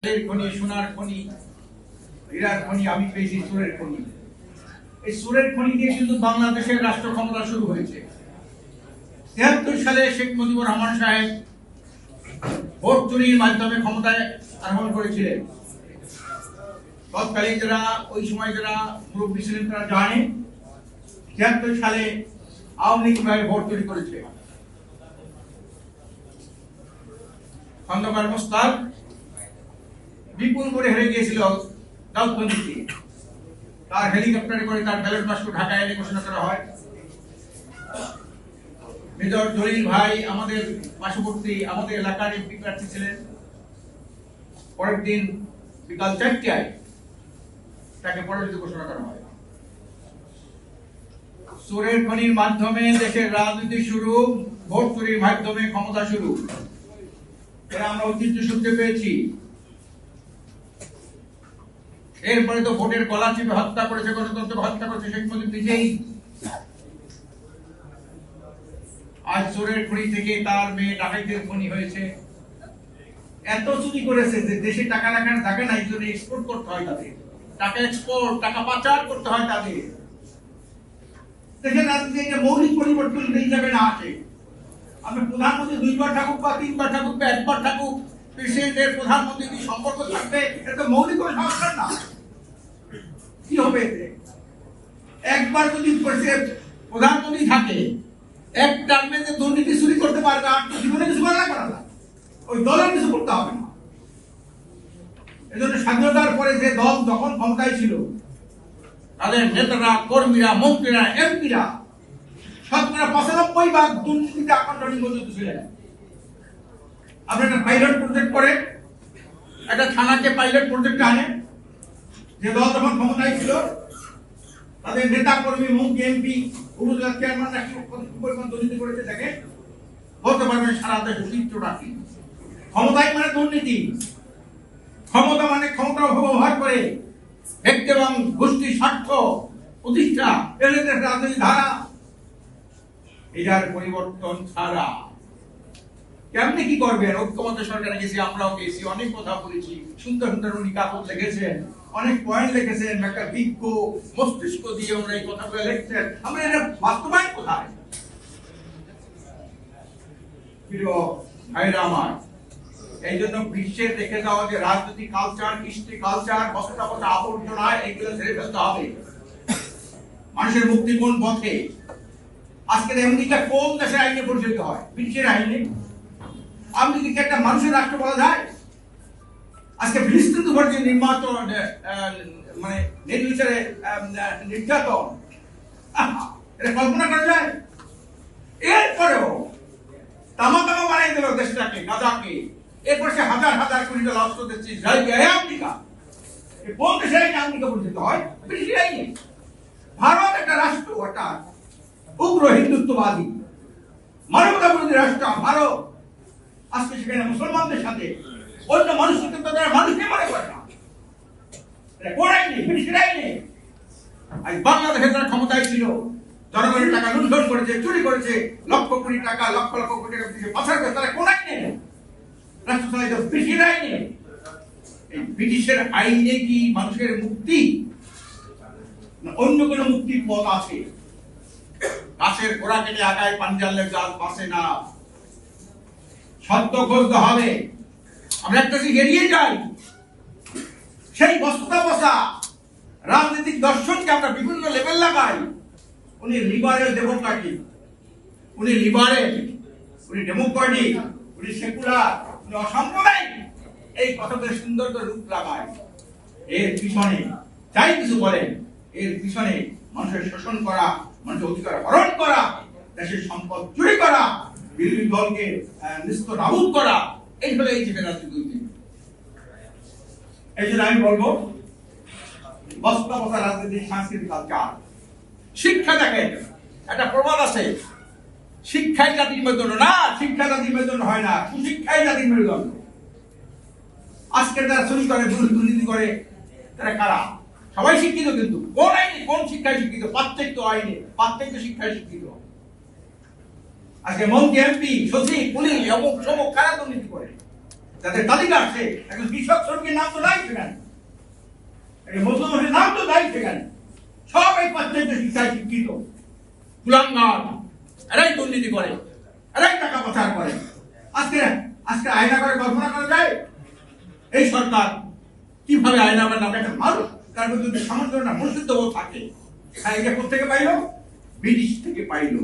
খনি, সোনার খনি, হীরার খনি, আমি পেয়েছি সুরের খনি। এই সুরের খনি দিয়ে কিন্তু বাংলাদেশের রাষ্ট্র ক্ষমতা শুরু হয়েছে। ৭৩ সালে শেখ মুজিবুর রহমান সাহেব ভোট চুরির মাধ্যমে ক্ষমতায় আরোহণ করেছিলেন। তৎকালীন যারা ওই সময় যারা মুরব্বী ছিলেন তারা জানে ৭৩ সালে আওয়ামী লীগ কিভাবে ভোট চুরি করেছে। খন্দকার মোস্তাক বিপুল করে হেরে গিয়েছিল দাউদকান্দিতে। তার হেলিকপ্টারে করে তার ব্যালট বাক্স ঢাকায় এনে ঘোষণা করা হয়। মেজর জলিল ভাই আমাদের পার্শ্ববর্তী আমাদের এলাকার এমপি প্রার্থী ছিলেন। পরের দিন বিকাল ৪টায় তাকে পরাজিত ঘোষণা করা হয়। চোরের খনির মাধ্যমে দেশের রাজনীতি শুরু, ভোট চুরির মাধ্যমে ক্ষমতা শুরু। এরা আমরা ঐতিহ্য সূত্রে পেয়েছি। এরপরে তো ভোটের গলা চিপে হত্যা করেছে, গণতন্ত্রকে হত্যা করেছে শেখ মুজিব নিজেই। আজ চোরের খনি থেকে তার মেয়ে ডাকাইতের খনি হয়েছে। এত চুরি করেছে যে দেশে টাকা রাখার জায়গা নাই, জন্য এক্সপোর্ট করতে হয় তাদের। টাকা এক্সপোর্ট, টাকা পাচার করতে হয় তাদের। দেশের রাজনীতিতে মৌলিক পরিবর্তন হিসাবে না আসে। আমি প্রধানমন্ত্রী ২বার থাকুক বা ৩বার থাকুক বা ১বার থাকুক, প্রেসিডেন্টের প্রধানমন্ত্রী কি সম্পর্ক থাকবে? এটা মৌলিক কোনো সংস্কার না। কি হবে এতে? একবার যদি প্রধানমন্ত্রী থাকে, এক টার্মে যে দুর্নীতি চুরি করতে পারবে আর জীবনে কিছু করা লাগবে না, ওই দলের কিছু করতে হবে না। এজন্য স্বাধীনতার পরে যে দল যখন ক্ষমতায় ছিল, তাদের নেতারা, কর্মীরা, মন্ত্রীরা, এমপিরা ৯৫% দুর্নীতিতে আকণ্ঠ নিমজ্জিত ছিলেন। আপনি একটা পাইলট প্রজেক্ট করে একটা থানাকে পাইলট প্রজেক্ট আনে, যে দল যখন ক্ষমতায় ছিল তাদের নেতা, কর্মী, মন্ত্রী, এমপি, উপজেলা চেয়ারম্যান পরিমাণ দুর্নীতি করেছে, দেখে বলতে পারবেন সারা দেশে চিত্রটা কি। ক্ষমতায় মানে দুর্নীতি, ক্ষমতা মানে ক্ষমতা ব্যবহার করে ব্যক্তি এবং গোষ্ঠীর স্বার্থ প্রতিষ্ঠা, রাজনীতি ধারা। এটার পরিবর্তন ছাড়া কেমনি কি করবেন? ঐক্যমত্য সরকারে গেছি, আমরাও গেছি, অনেক কথা বলেছি, সুন্দর সুন্দর উনি কাগজ লিখেছেন, অনেক পয়েন্ট লিখেছেন, একটা বিজ্ঞ মস্তিষ্ক দিয়ে ওরা এই কথাগুলো লিখছেন। আমরা এটা বাস্তবায়ন কোথায়? প্রিয় ভাইরা আমার, এই জন্য বিশ্বের দেখে যাওয়া যে রাজনৈতিক কালচার, কৃষ্টি কালচার, বস্তাপনা, আবর্জনা, এগুলো ছেড়ে ফেলতে হবে। মানুষের মুক্তি কোন পথে? আজকের আমেরিকা কোন দেশের আইনে পরিচালিত হয়? ব্রিটিশের আইনে। আমেরিকাকে একটা মানুষের রাষ্ট্র বলা যায়? আজকে ফিলিস্তিন উপর যে নির্যাতন, মানে নির্বিচারে নির্যাতন, এটা কল্পনা করা যায়? এরপরেও তামা তামা বানিয়ে দিল দেশটাকে, গাজাকে। এরপর সে হাজার হাজার কোটি ডলার অস্ত্র দিচ্ছে আমেরিকা। কোন দেশের আইনে আমেরিকা পরিচিত হয়? ব্রিটিশের আইনে। ভারত একটা রাষ্ট্র, একটা উগ্র হিন্দুত্ববাদী মানবতা বিরোধী রাষ্ট্র ভারত। আজকে সেখানে মুসলমানদের সাথে অন্য মানুষকে তারা মানুষকে মনে করে না। কোন আইনে? ব্রিটিশের আইনে। আজ বাংলাদেশে যারা ক্ষমতায় ছিল, জনগণের টাকা লুণ্ঠন করেছে, চুরি করেছে, লক্ষ কোটি টাকা, লক্ষ লক্ষ কোটি টাকা পাচার করে, তারা কোন আইনে? রাষ্ট্র চালিত ব্রিটিশের আইনে। এই ব্রিটিশের আইনে কি মানুষের মুক্তি না অন্য কোনো মুক্তির পথ আছে? গাছের গোড়া কেটে আগায় পাঞ্জালের জাল বাঁচে না। সত্য খুঁজতে হবে। আমরা একটা দিক এড়িয়ে যাই, সেই বস্তা বসা রাজনৈতিক দর্শনকে আমরা বিভিন্ন লেভেল লাগাই। উনি লিবারেল ডেমোক্রেটিক, উনি লিবারেল, উনি ডেমোক্রেটিক, উনি সেকুলার, উনি অসাম্প্রদায়িক, এই কথাগুলো সুন্দর করে রূপ লাগায়। এর পিছনে যাই কিছু বলেন, এর পিছনে মানুষের শোষণ করা, মানুষের অধিকার হরণ করা, দেশের সম্পদ চুরি করা, বিরোধী দলকে নিস্তানাবুদ করা, এই হলো এই যে রাজনীতি। এই জন্য আমি বলবো বস্তা বসা রাজনীতি, সাংস্কৃতিক কালচার। শিক্ষা দেখেন, একটা প্রবাদ আছে, শিক্ষাই জাতির মেরুদণ্ড। না, শিক্ষা জাতির মেরুদণ্ড হয় না, সুশিক্ষাই জাতির মেরুদণ্ড। আজকের যারা চুরি করে, দুর্নীতি করে, তারা কারা? সবাই শিক্ষিত, কিন্তু কোন আইনে, কোন শিক্ষায় শিক্ষিত? পাশ্চাত্য আইনে, পাশ্চাত্য শিক্ষায় শিক্ষিত। আজকে মন্ত্রী, এমপি, সচিব, পুলিশ, অমুক সমুক কারা দুর্নীতি করে? যাদের তালিকা আছে, এখন কৃষক শ্রমিকের নাম তো নাই সেখানে, মজলুমের নাম তো নাই সেখানে। সব এই পাশ্চাত্য শিক্ষায় শিক্ষিত কুলাঙ্গার, এরাই দুর্নীতি করে, এরাই টাকা পাচার করে। আজকে আজকে আয়না করে কল্পনা করা যায় এই সরকার কিভাবে আয়না আমার নামে একটা মানুষ তার মধ্যে যদি সামান্য না মনুষ্যত্ব থাকে, এটা কোথেকে পাইলো? ব্রিটিশ থেকে পাইলো।